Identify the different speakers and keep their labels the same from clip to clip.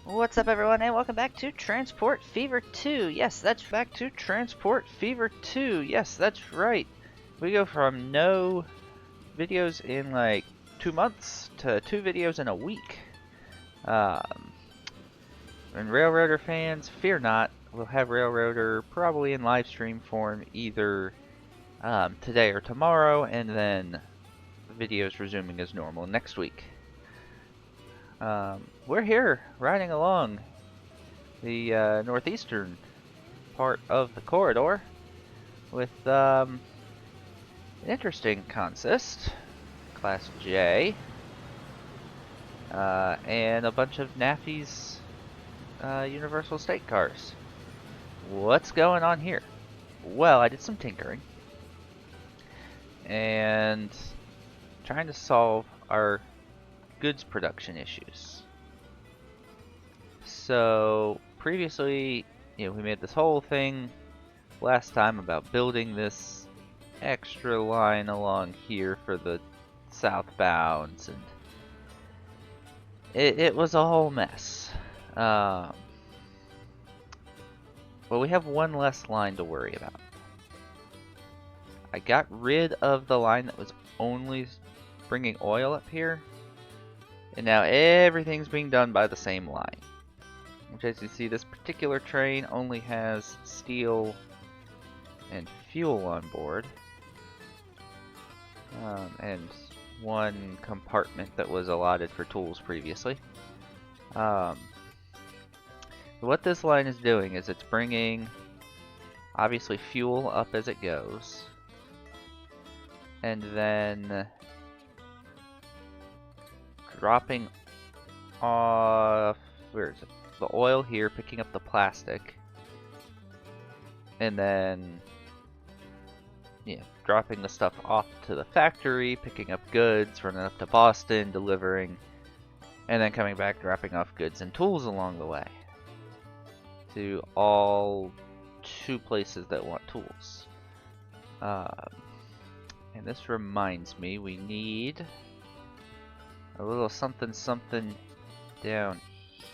Speaker 1: What's up, everyone, and welcome back to Transport Fever 2. Yes, that's back to Transport Fever 2. Yes, that's right. We go from no videos in like 2 months to 2 videos in a week. And Railroader fans, fear not. We'll have Railroader probably in live stream form either today or tomorrow, and then videos resuming as normal next week. We're here riding along the northeastern part of the corridor with an interesting consist, Class J, and a bunch of Naffy's Universal State cars. What's going on here? Well, I did some tinkering and trying to solve our goods production issues. So previously, we made this whole thing last time about building this extra line along here for the southbounds, and it was a whole mess. Well, we have one less line to worry about. I got rid of the line that was only bringing oil up here, and now everything's being done by the same line. Which, as you see, this particular train only has steel and fuel on board, and one compartment that was allotted for tools previously. What this line is doing is it's bringing, obviously, fuel up as it goes, and then dropping off, where is it? The oil here, picking up the plastic, and then dropping the stuff off to the factory, picking up goods, running up to Boston, delivering, and then coming back, dropping off goods and tools along the way to all 2 places that want tools. And this reminds me, we need a little something something down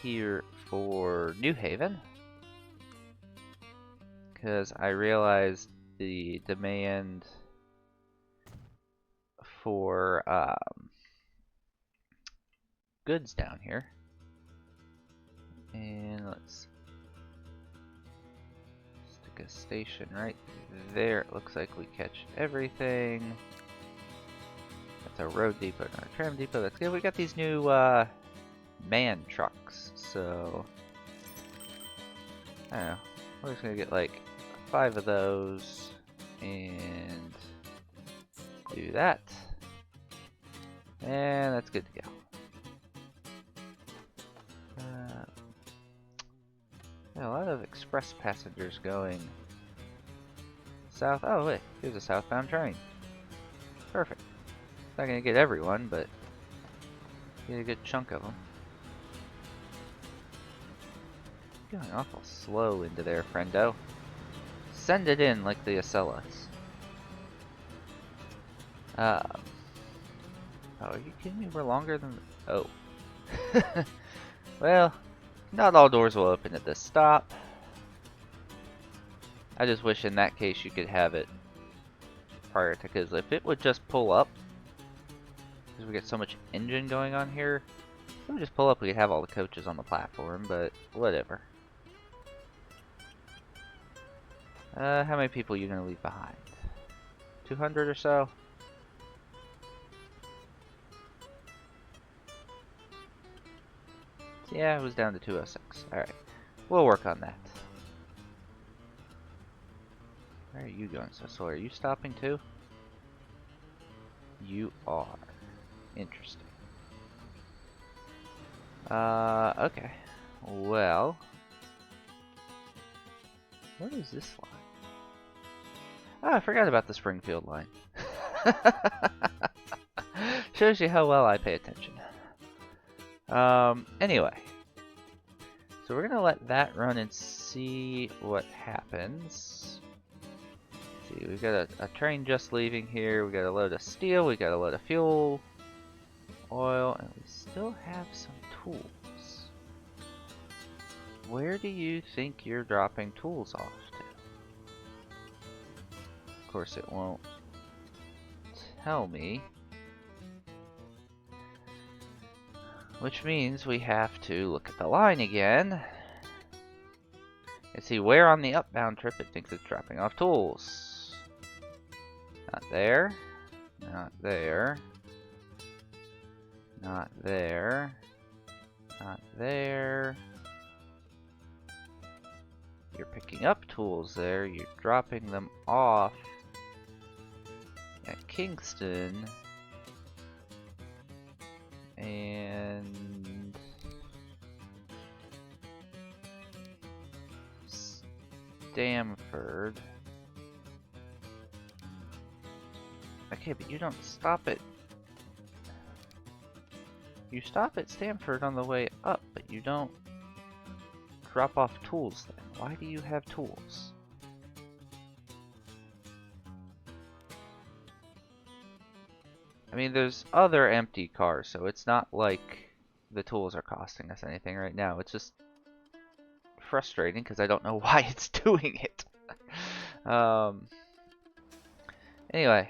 Speaker 1: here for New Haven, because I realized the demand for goods down here. And let's stick a station right there. It looks like we catch everything. That's a road depot, not a tram depot. That's good. We got these new man trucks, so I don't know. We're just gonna get like 5 of those and do that, and that's good to go. Yeah, a lot of express passengers going south. Oh wait, here's a southbound train. Perfect. Not gonna get everyone, but get a good chunk of them. Going awful slow into there, friendo. Send it in like the Acellas. Oh, are you kidding me? We're longer than... Oh. Well, not all doors will open at this stop. I just wish in that case you could have it prior to, because if it would just pull up, because we get so much engine going on here, if it would just pull up, we could have all the coaches on the platform, but whatever. How many people are you gonna leave behind? 200 or so? Yeah, it was down to 206. Alright. We'll work on that. Where are you going so slow? Are you stopping too? You are. Interesting. Okay. Well, what is this line? Oh, I forgot about the Springfield line. Shows you how well I pay attention. Anyway. So we're gonna let that run and see what happens. Let's see, we've got a train just leaving here. We got a load of steel, we got a load of fuel, oil, and we still have some tools. where do you think you're dropping tools off to? Of course it won't tell me. Which means we have to look at the line again and see where on the outbound trip it thinks it's dropping off tools. Not there. Not there. Not there. Not there. You're picking up tools there. You're dropping them off at Kingston. And Stamford. Okay, but you don't stop it. You stop at Stamford on the way up, but you don't drop off tools then. Why do you have tools? I mean, there's other empty cars, so it's not like the tools are costing us anything right now. It's just frustrating because I don't know why it's doing it. Anyway,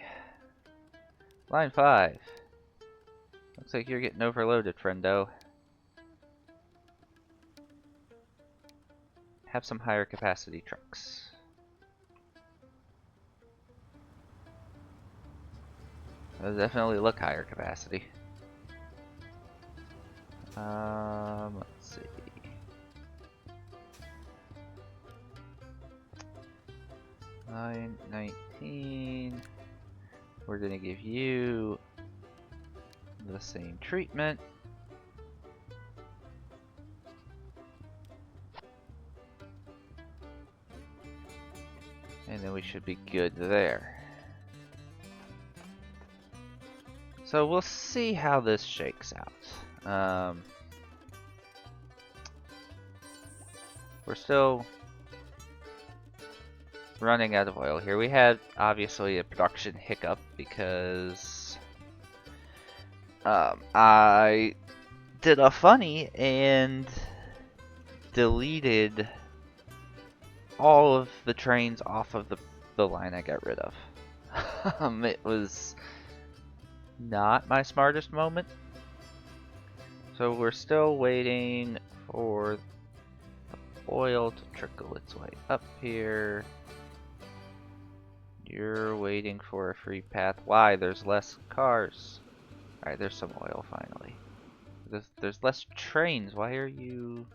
Speaker 1: line 5. Looks like you're getting overloaded, friendo. Have some higher capacity trucks. Those definitely look higher capacity. Let's see. Line 19. We're gonna give you the same treatment. And then we should be good there. So we'll see how this shakes out. We're still running out of oil here. We had obviously a production hiccup because I did a funny and deleted all of the trains off of the line I got rid of. It was not my smartest moment. So we're still waiting for the oil to trickle its way up here. You're waiting for a free path. Why? There's less cars. Alright, there's some oil finally. There's less trains. Why are you...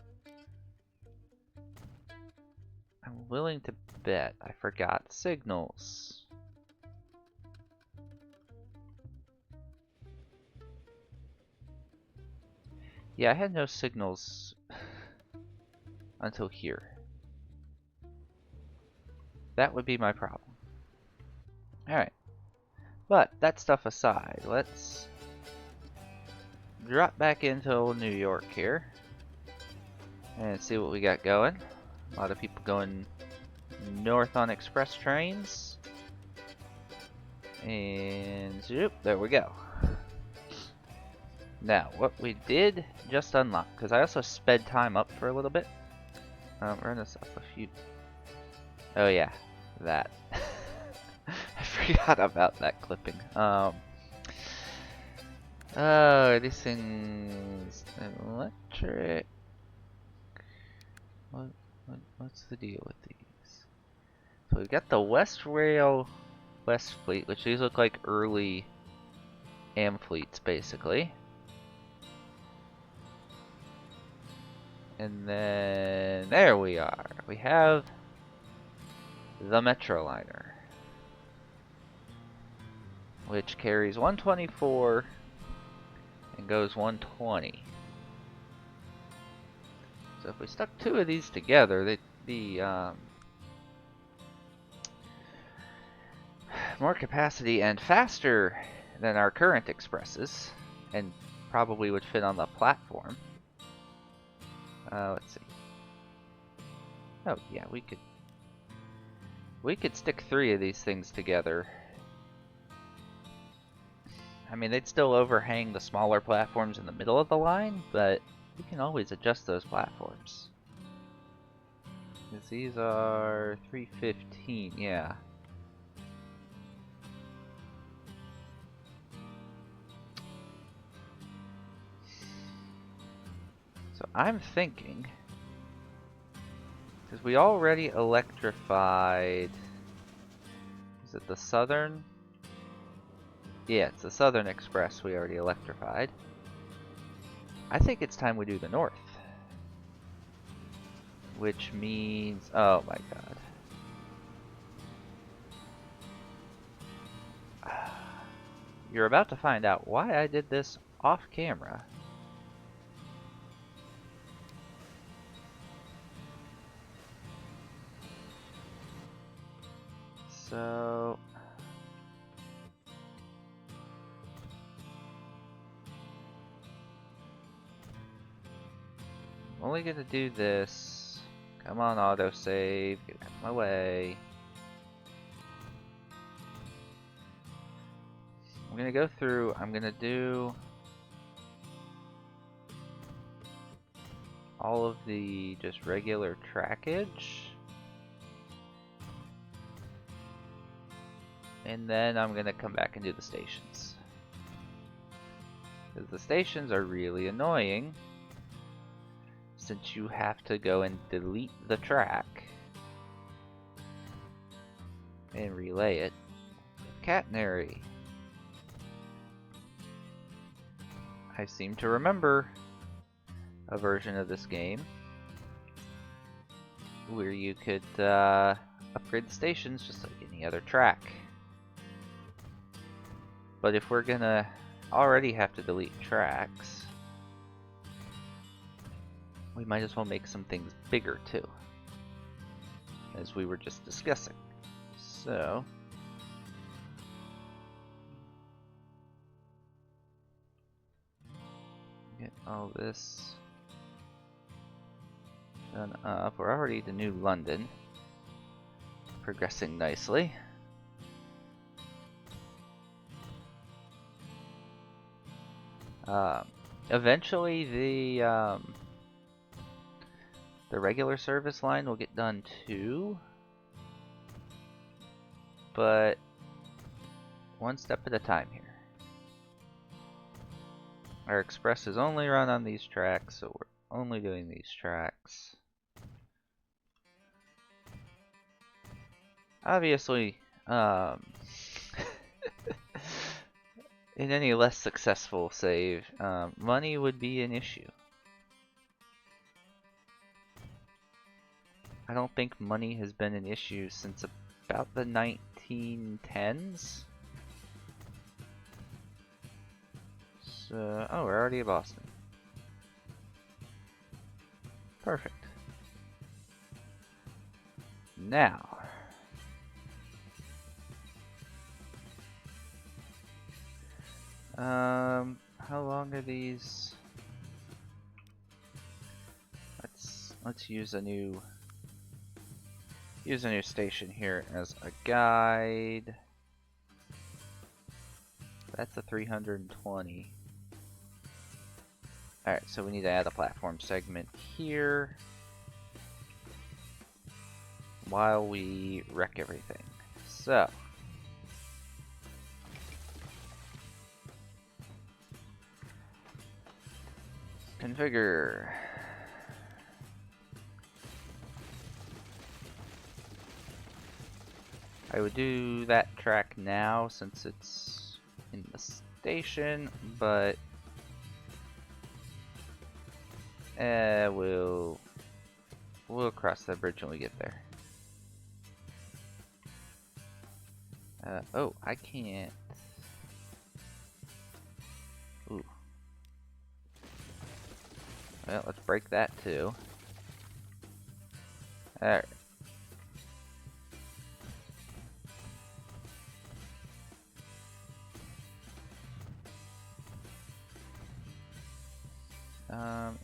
Speaker 1: I'm willing to bet I forgot signals. Yeah, I had no signals until here. That would be my problem. Alright. But, that stuff aside, let's drop back into old New York here and see what we got going. A lot of people going north on express trains. And zoop, there we go. Now, what we did just unlock, because I also sped time up for a little bit. Run us up a few. Oh yeah, that. I forgot about that clipping. Oh, these things electric. What's the deal with these? So we've got the West Rail West Fleet, which these look like early AM fleets, basically. And then there we are. We have the Metroliner, which carries 124 and goes 120. So if we stuck two of these together, they'd be more capacity and faster than our current expresses, and probably would fit on the platform. Let's see. Oh yeah, we could stick 3 of these things together. I mean, they'd still overhang the smaller platforms in the middle of the line, but we can always adjust those platforms. 'Cause these are 315, yeah. So I'm thinking, because we already electrified, is it the Southern? Yeah, it's the Southern Express we already electrified. I think it's time we do the North. Which means, oh my god. You're about to find out why I did this off camera. So, I'm only gonna do this. Come on, autosave, get out of my way. I'm gonna go through, I'm gonna do all of the just regular trackage. And then I'm gonna come back and do the stations. Because the stations are really annoying, since you have to go and delete the track and relay it with catenary. I seem to remember a version of this game where you could upgrade the stations just like any other track. But if we're gonna already have to delete tracks, we might as well make some things bigger too, as we were just discussing. So, get all this done up. We're already to New London, progressing nicely. Eventually, the regular service line will get done too, but one step at a time here. Our express is only run on these tracks, so we're only doing these tracks. Obviously, in any less successful save, money would be an issue. I don't think money has been an issue since about the 1910s. So, oh, we're already at Boston. Perfect. Now, how long are these? Let's use a new station here as a guide. That's a 320. Alright, so we need to add a platform segment here while we wreck everything. So, configure. I would do that track now since it's in the station, but we'll cross that bridge when we get there. Oh, I can't. Ooh. Well, let's break that too. Alright.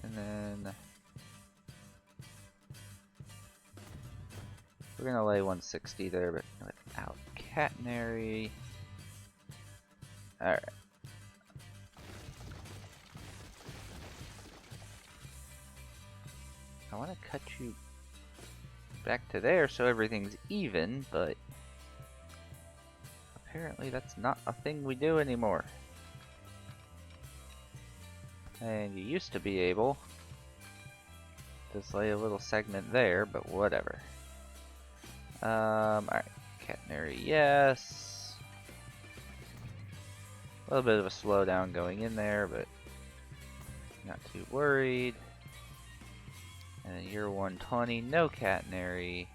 Speaker 1: And then we're gonna lay 160 there, but without catenary. Alright. I want to cut you back to there so everything's even, but apparently that's not a thing we do anymore. And you used to be able to just lay a little segment there, but whatever. Alright, catenary, yes. A little bit of a slowdown going in there, but not too worried. And then you're 120, no catenary.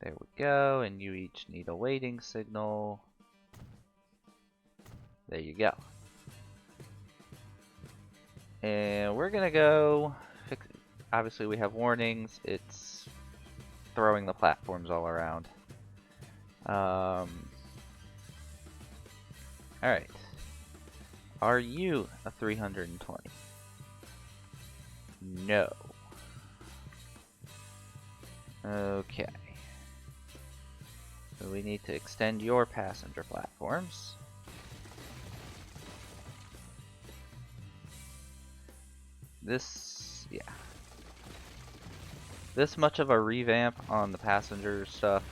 Speaker 1: There we go, and you each need a waiting signal. There you go. And we're gonna go fix it. Obviously we have warnings, it's throwing the platforms all around. Alright. Are you a 320? No. Okay. So we need to extend your passenger platforms. Yeah. This much of a revamp on the passenger stuff,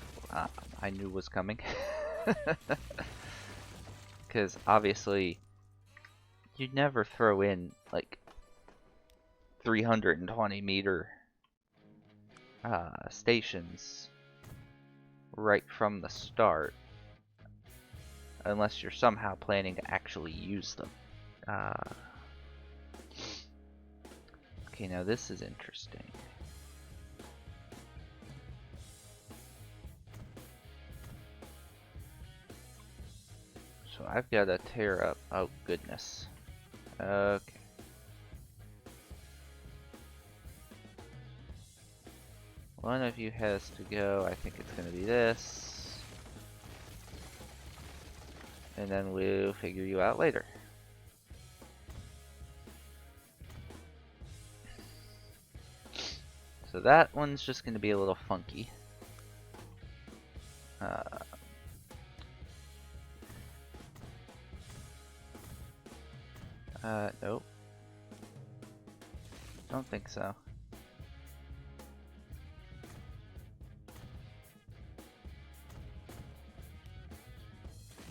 Speaker 1: I knew was coming. Because obviously, you'd never throw in like 320 meter stations right from the start, unless you're somehow planning to actually use them. Okay, now this is interesting. So I've got to tear up. Oh goodness. Okay. One of you has to go. I think it's going to be this. And then we'll figure you out later. So that one's just going to be a little funky. Nope. Don't think so.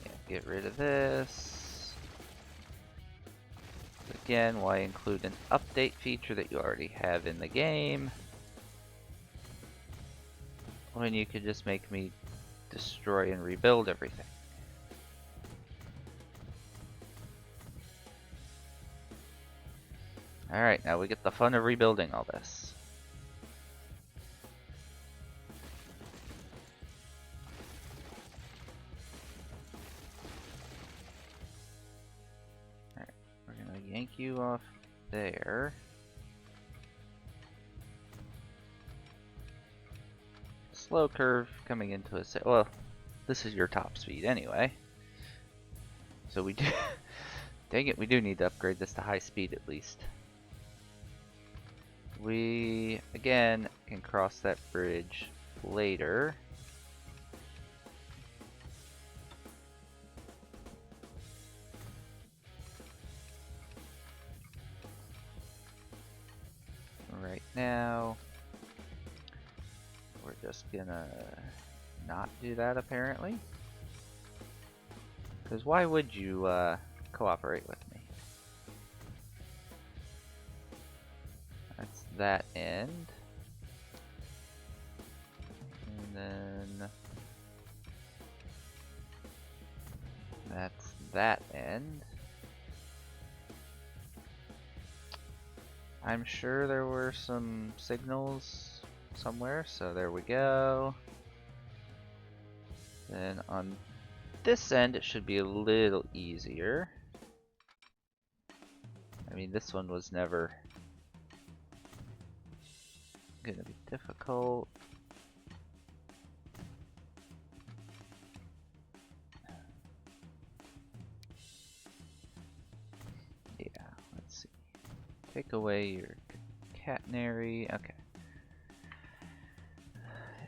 Speaker 1: Yeah, get rid of this. Again, why include an update feature that you already have in the game when you could just make me destroy and rebuild everything? Alright, now we get the fun of rebuilding all this. Alright, we're gonna yank you off there. Slow curve coming into a well, this is your top speed anyway. So we do dang it, we do need to upgrade this to high speed at least. We, again, can cross that bridge later. Right now, we're just gonna not do that apparently. Because why would you cooperate with me? That's that end. And then that's that end. I'm sure there were some signals somewhere, so there we go. Then on this end, it should be a little easier. I mean, this one was never gonna be difficult. Yeah, let's see. Take away your catenary. Okay.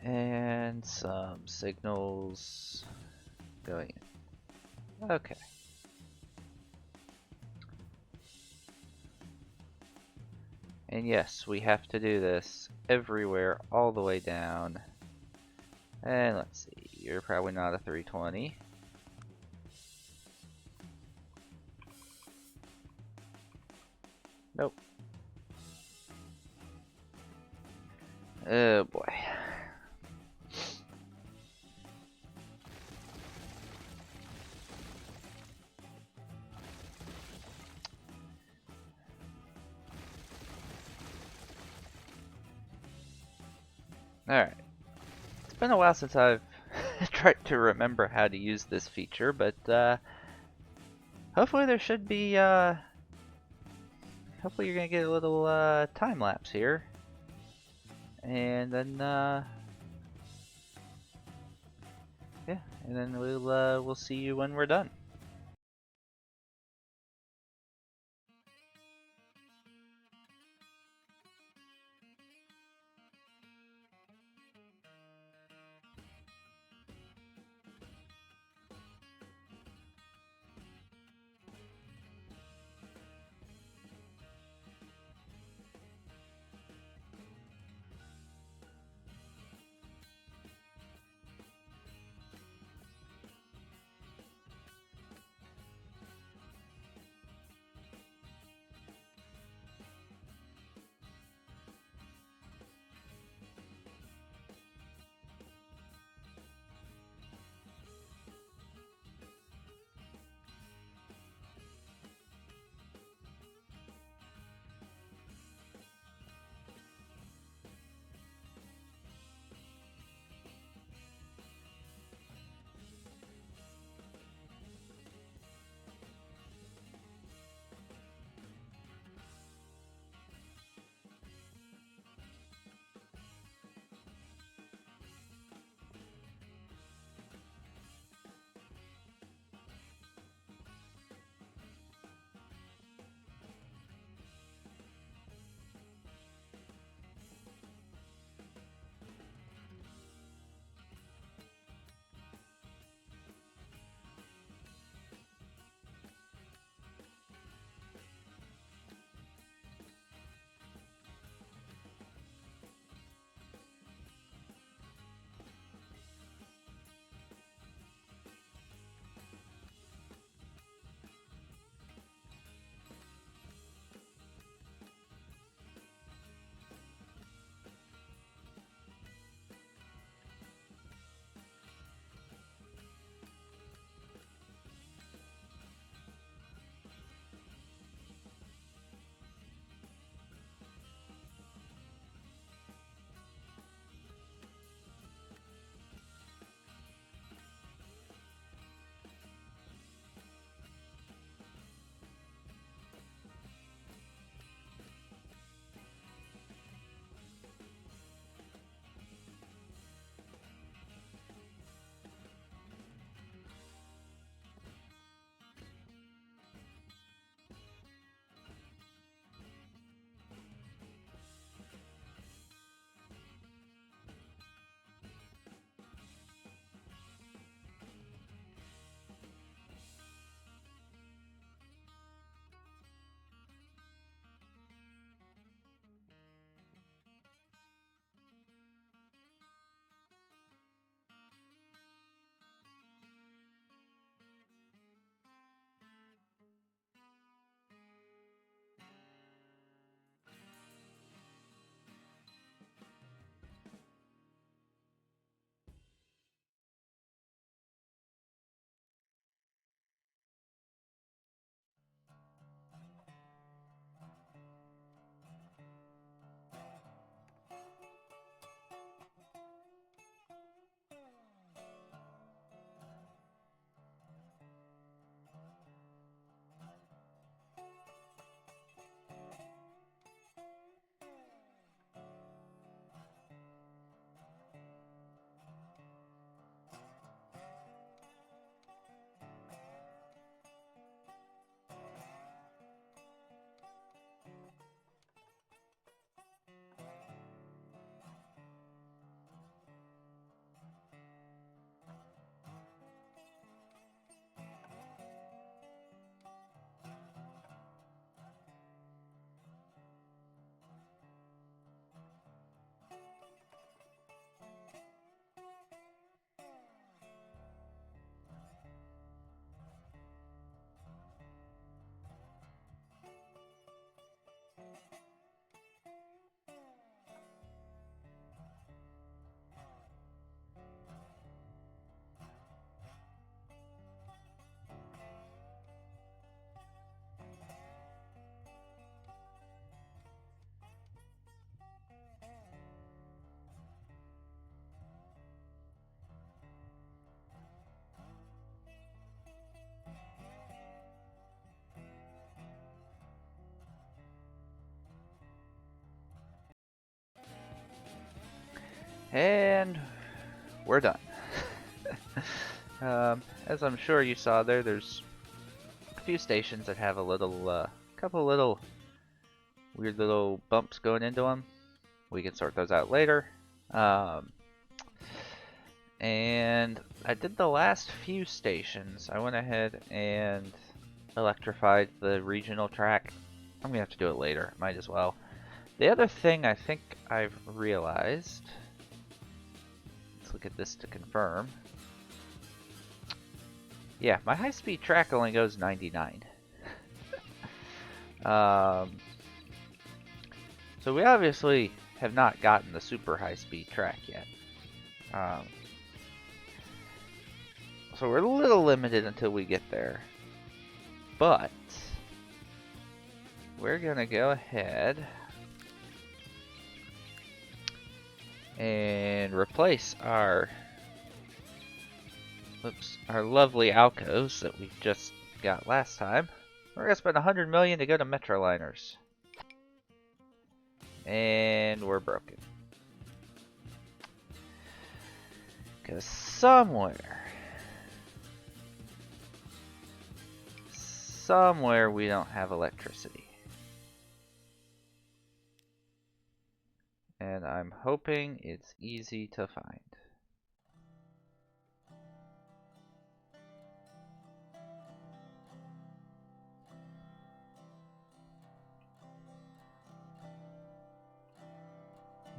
Speaker 1: And some signals going in. Okay. And yes, we have to do this everywhere, all the way down. And let's see, you're probably not a 320. Nope. Oh boy. Alright. It's been a while since I've tried to remember how to use this feature, but hopefully there should be, hopefully you're gonna get a little time lapse here. And then, yeah, and then we'll see you when we're done. And we're done. As I'm sure you saw there's a few stations that have a little, couple little weird little bumps going into them. We can sort those out later. And I did the last few stations. I went ahead and electrified the regional track. I'm gonna have to do it later, might as well. The other thing I think I've realized, let's look at this to confirm. Yeah, my high-speed track only goes 99. So we obviously have not gotten the super high-speed track yet. So we're a little limited until we get there. But we're gonna go ahead and replace our lovely Alcos that we just got last time. We're gonna spend 100 million to go to Metroliners. And we're broken. Cause somewhere we don't have electricity. And I'm hoping it's easy to find.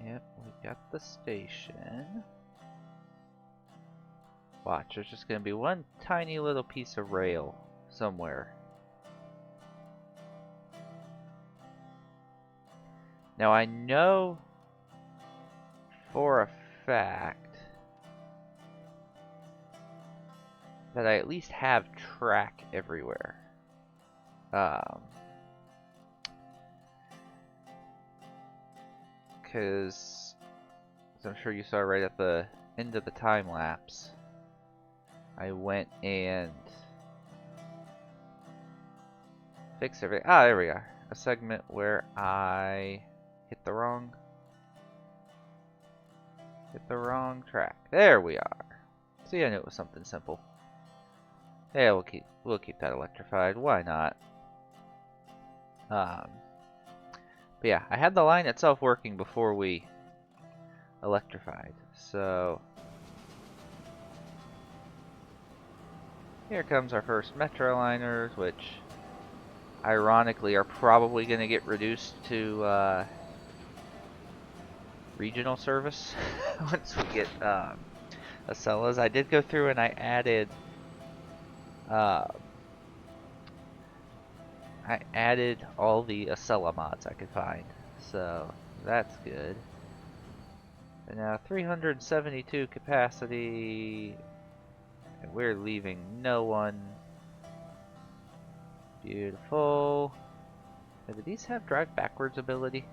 Speaker 1: Yep, we got the station. Watch, there's just gonna be one tiny little piece of rail somewhere. Now I know for a fact that I at least have track everywhere. Because I'm sure you saw right at the end of the time lapse, I went and fixed everything. Ah, there we are. A segment where I hit the wrong track. There we are. See, I knew it was something simple. Yeah, we'll keep that electrified. Why not? But yeah, I had the line itself working before we electrified. So here comes our first Metroliners, which ironically are probably going to get reduced to regional service once we get Acellas. I did go through and I added all the Acela mods I could find, so that's good. And now 372 capacity, and we're leaving no one. Beautiful. Now, do these have drive backwards ability?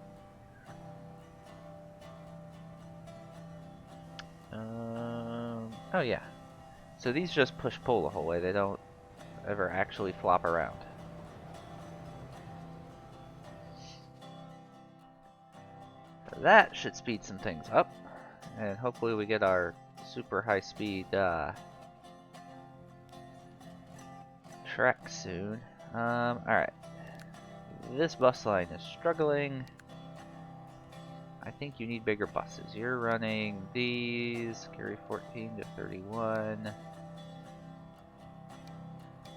Speaker 1: Oh yeah. So these just push pull the whole way. They don't ever actually flop around. So that should speed some things up, and hopefully we get our super high speed track soon. Alright. This bus line is struggling. I think you need bigger buses. You're running these, carry 14 to 31.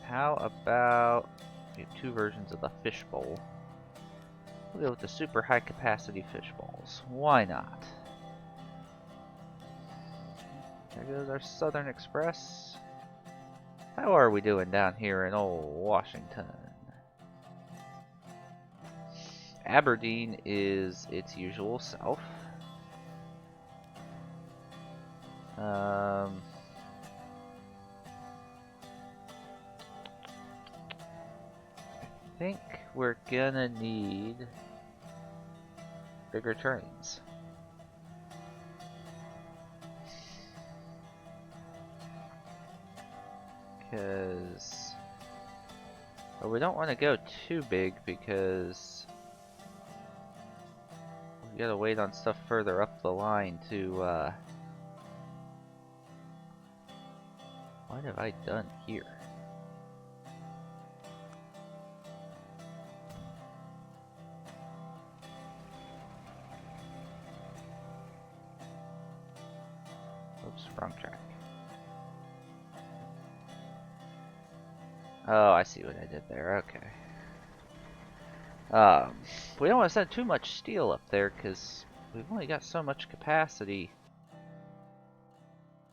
Speaker 1: How about we have two versions of the fishbowl? We'll go with the super high capacity fishbowls. Why not? There goes our Southern Express. How are we doing down here in old Washington? Aberdeen is its usual self. I think we're gonna need bigger trains. Because we don't want to go too big because You gotta wait on stuff further up the line to, what have I done here? Oops, wrong track. Oh, I see what I did there, okay. We don't want to send too much steel up there, because we've only got so much capacity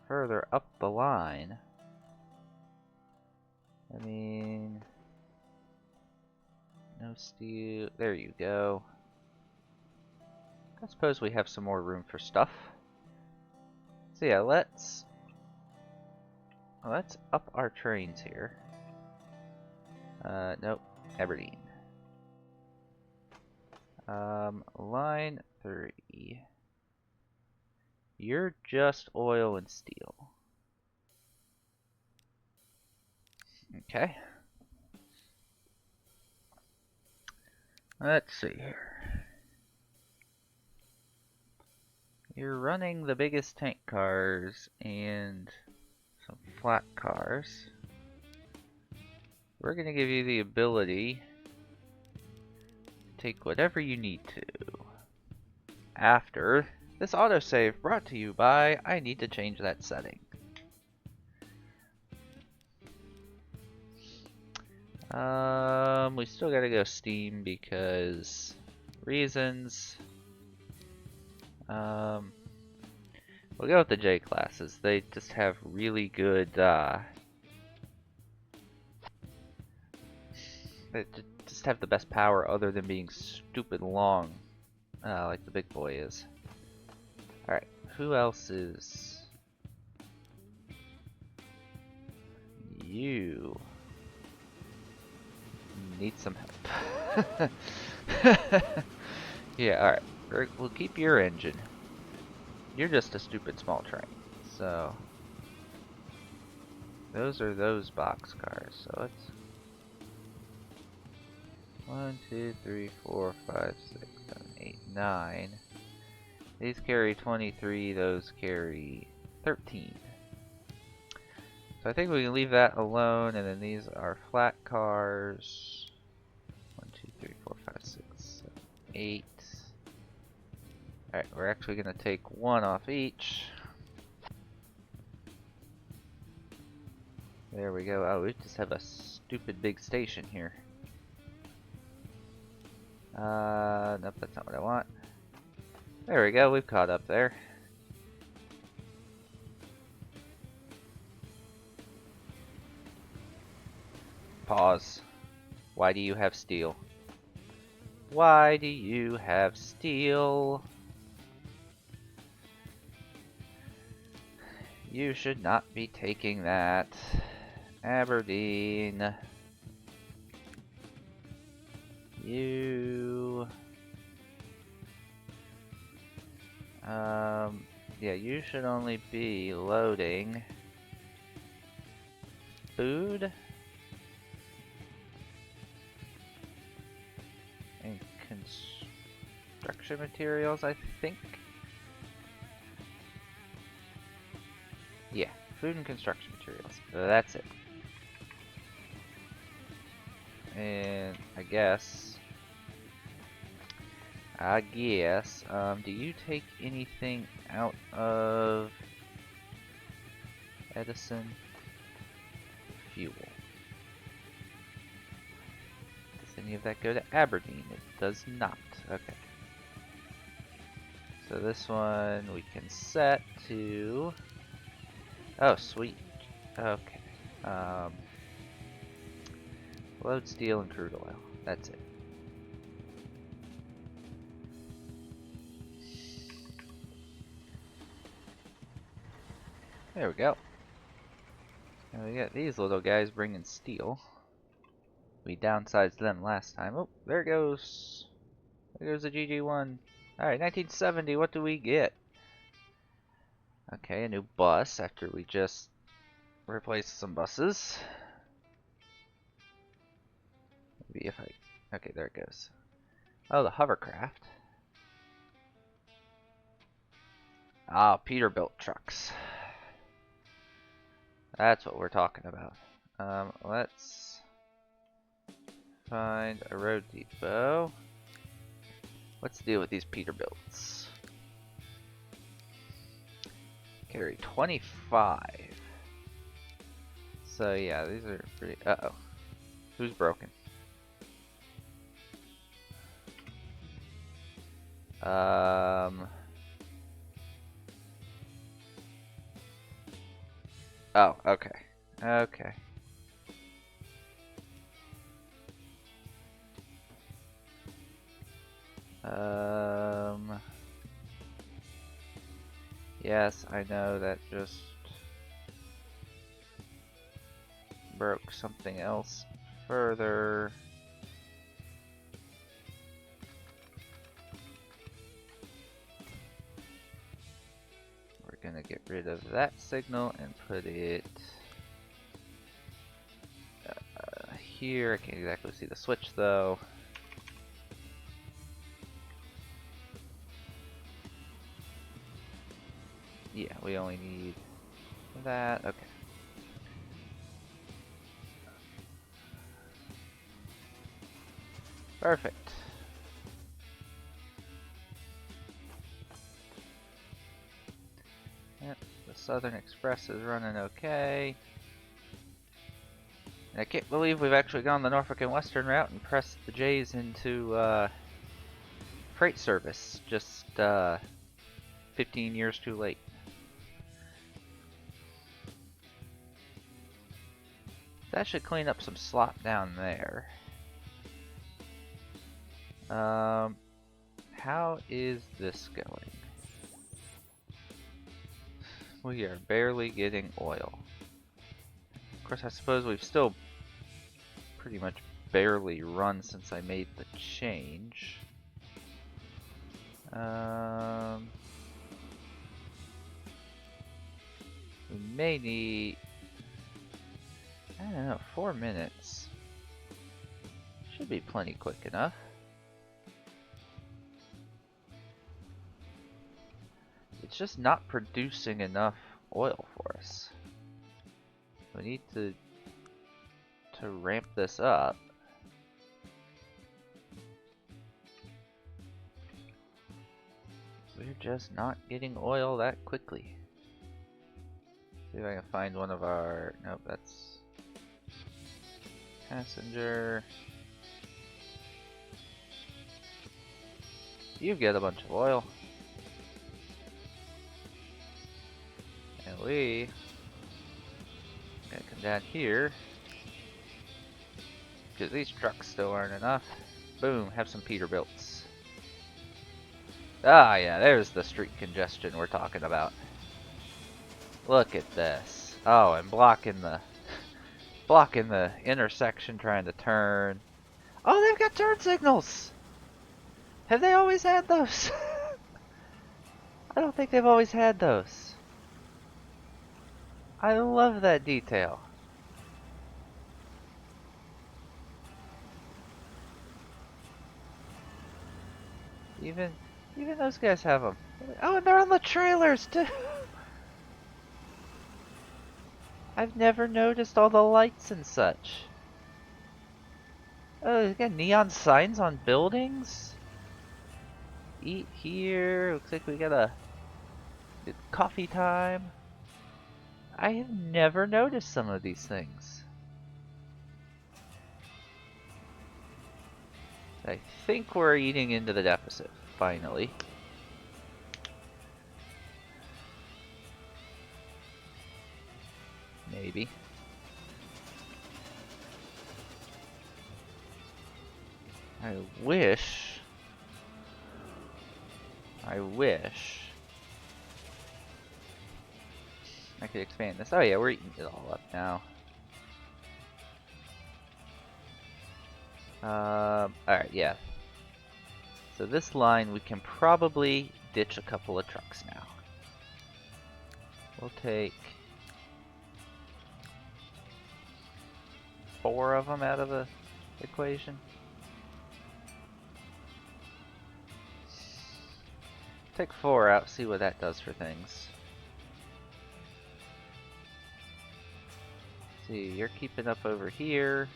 Speaker 1: further up the line. I mean, no steel. There you go. I suppose we have some more room for stuff. So yeah, let's up our trains here. Nope, Aberdeen. Line 3. You're just oil and steel. Okay. Let's see here. You're running the biggest tank cars and some flat cars. We're going to give you the ability to take whatever you need to. After this autosave brought to you by, I need to change that setting. We still gotta go Steam because reasons. We'll go with the J classes. They just have really good, they just have the best power other than being stupid long, like the big boy is. Alright, who else is... You need some help. Yeah, alright. We'll keep your engine. You're just a stupid small train. So those are those boxcars. So let's 1, 2, 3, 4, 5, 6, 7, 8, 9. These carry 23, those carry 13. So I think we can leave that alone, and then these are flat cars. 1, 2, 3, 4, 5, 6, 7, 8. Alright, we're actually going to take one off each. There we go. Oh, we just have a stupid big station here. Nope, that's not what I want. There we go, we've caught up there. Pause. Why do you have steel? Why do you have steel? You should not be taking that. Aberdeen. You... yeah, you should only be loading food and construction materials, I think. Yeah, food and construction materials. That's it. And I guess, do you take anything out of Edison? Fuel. Does any of that go to Aberdeen? It does not. Okay. So this one we can set to... Oh, sweet. Okay. Load steel and crude oil. That's it. There we go. And we got these little guys bringing steel. We downsized them last time. Oh, there goes. There goes the GG1. Alright, 1970, what do we get? Okay, a new bus after we just replaced some buses. Maybe if I... Okay, there it goes. Oh, the hovercraft. Ah, Peterbilt trucks. That's what we're talking about. Let's find a road depot. Let's deal with these Peterbilts. Carry 25. So yeah, these are pretty. Uh-oh. Who's broken? Oh, okay. Okay. Yes, I know that just broke something else further. We're gonna get rid of that signal and put it here. I can't exactly see the switch though. Yeah, we only need that. Okay. Perfect. Yep, the Southern Express is running okay. And I can't believe we've actually gone the Norfolk and Western route and pressed the J's into freight service just 15 years too late. That should clean up some slop down there. How is this going? We are barely getting oil. Of course, I suppose we've still pretty much barely run since I made the change. We may need, I don't know, 4 minutes. Should be plenty quick enough. It's just not producing enough oil for us. We need to ramp this up. We're just not getting oil that quickly. See if I can find one of our, nope, that's passenger. You get a bunch of oil. And we gotta come down here, because these trucks still aren't enough. Boom, have some Peterbilts. Ah yeah, there's the street congestion we're talking about. Look at this. Oh, and blocking the intersection trying to turn. Oh, they've got turn signals! Have they always had those? I don't think they've always had those. I love that detail. Even those guys have them. Oh, and they're on the trailers too. I've never noticed all the lights and such. Oh, they got neon signs on buildings. Eat here. Looks like we got a coffee time. I have never noticed some of these things. I think we're eating into the deficit, finally. Maybe. I wish I could expand this. Oh yeah, we're eating it all up now. Alright, yeah. So this line, we can probably ditch a couple of trucks now. We'll take 4 of them out of the equation. Take 4 out, see what that does for things. See, you're keeping up over here.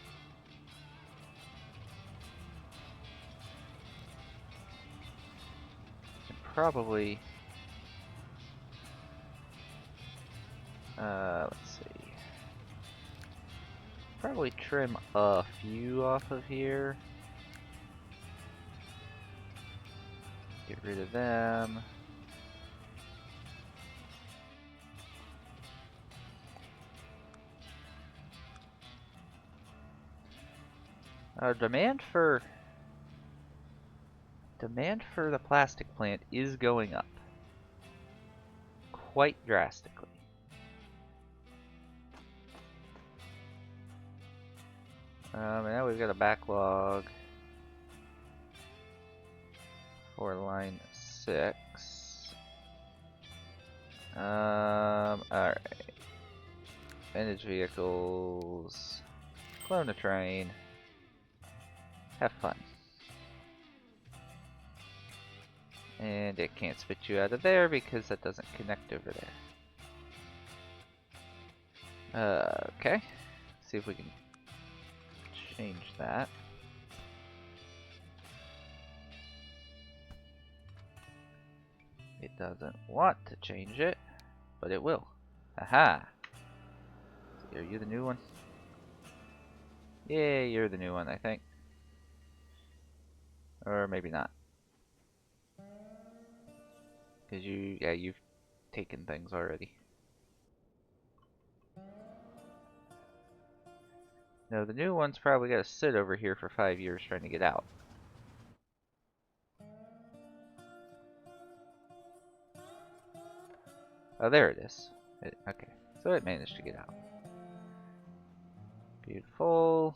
Speaker 1: Probably, let's see. Probably trim a few off of here. Get rid of them. Demand for the plastic plant is going up quite drastically. Now we've got a backlog for line 6. Alright. Vintage vehicles. Clone a train. Have fun. And it can't spit you out of there because that doesn't connect over there. Okay. See if we can change that. It doesn't want to change it, but it will. Aha! Are you the new one? Yeah, you're the new one, I think. Or maybe not. Because you've taken things already. No, the new one's probably got to sit over here for 5 years trying to get out. Oh, there it is. Okay, so it managed to get out. Beautiful.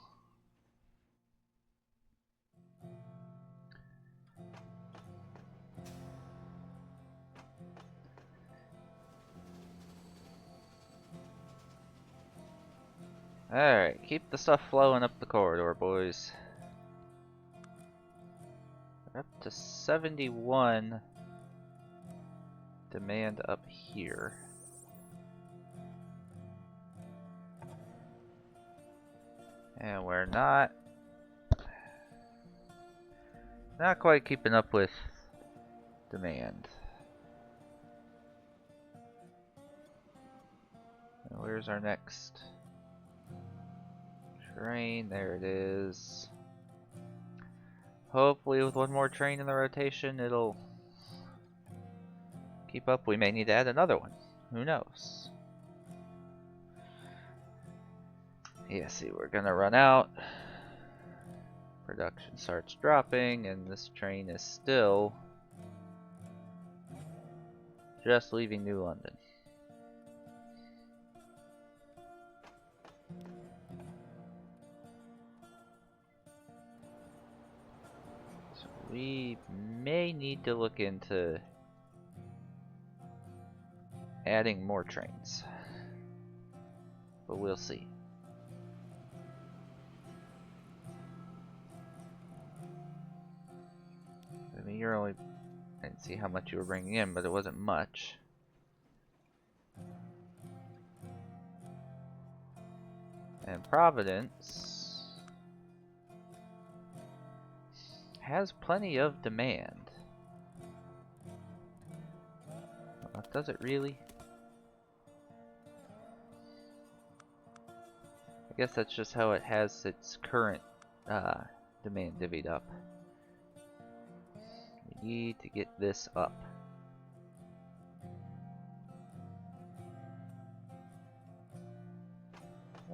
Speaker 1: Alright, keep the stuff flowing up the corridor, boys. We're up to 71 demand up here. And we're not quite keeping up with demand. And where's our next train? There it is. Hopefully with one more train in the rotation it'll keep up. We may need to add another one. Who knows? Yeah, see, we're gonna run out. Production starts dropping, and this train is still just leaving New London. So we may need to look into adding more trains, but we'll see. I mean, you're only, I didn't see how much you were bringing in, but it wasn't much. And Providence has plenty of demand. Does it really? I guess that's just how it has its current demand divvied up. We need to get this up.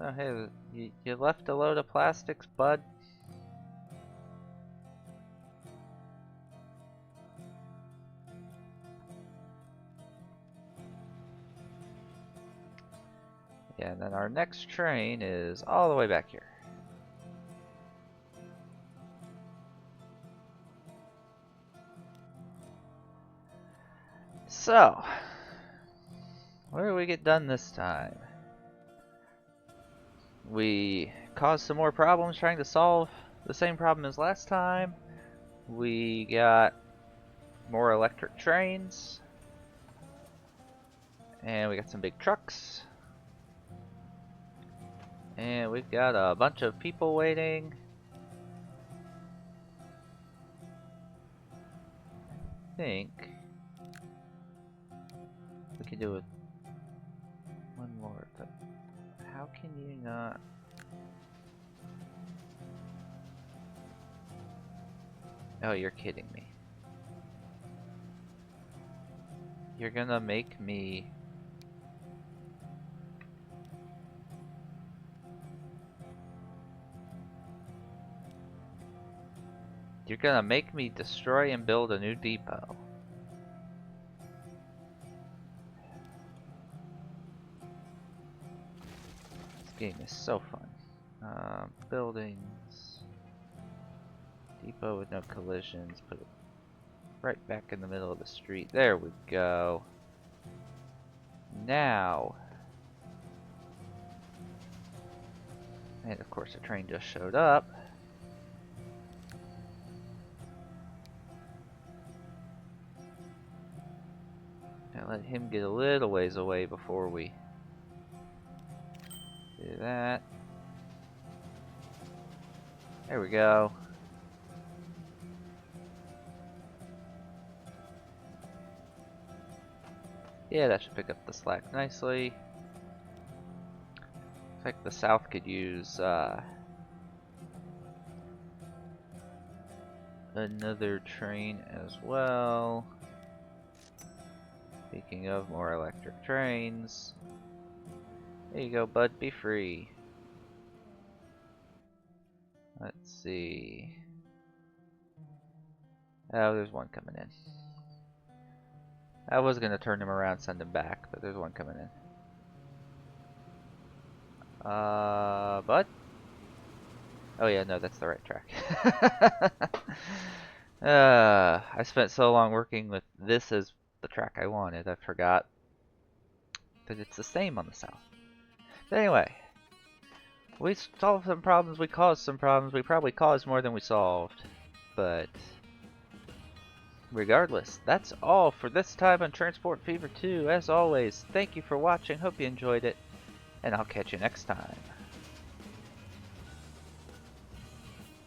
Speaker 1: Oh, hey, you left a load of plastics, bud? Yeah, and then our next train is all the way back here. So, what did we get done this time? We caused some more problems trying to solve the same problem as last time. We got More electric trains. And we got some big trucks. And we've got a bunch of people waiting. I think we could do it one more. How can you not? Oh, you're kidding me. You're gonna make me... You're gonna make me destroy and build a new depot. This game is so fun. Buildings. Depot with no collisions. Put it right back in the middle of the street. There we go. Now. And of course the train just showed up. And let him get a little ways away before we do that. There we go. Yeah, that should pick up the slack nicely. Looks like the south could use another train as well. Speaking of more electric trains. There you go, bud, be free. Let's see. Oh, there's one coming in. I was gonna turn him around, send him back, but there's one coming in. Bud? Oh yeah, no, that's the right track. I spent so long working with this as the track I wanted, I forgot that it's the same on the south. But anyway, we solved some problems, we caused some problems, we probably caused more than we solved. But regardless, that's all for this time on Transport Fever 2. As always, thank you for watching, hope you enjoyed it, and I'll catch you next time.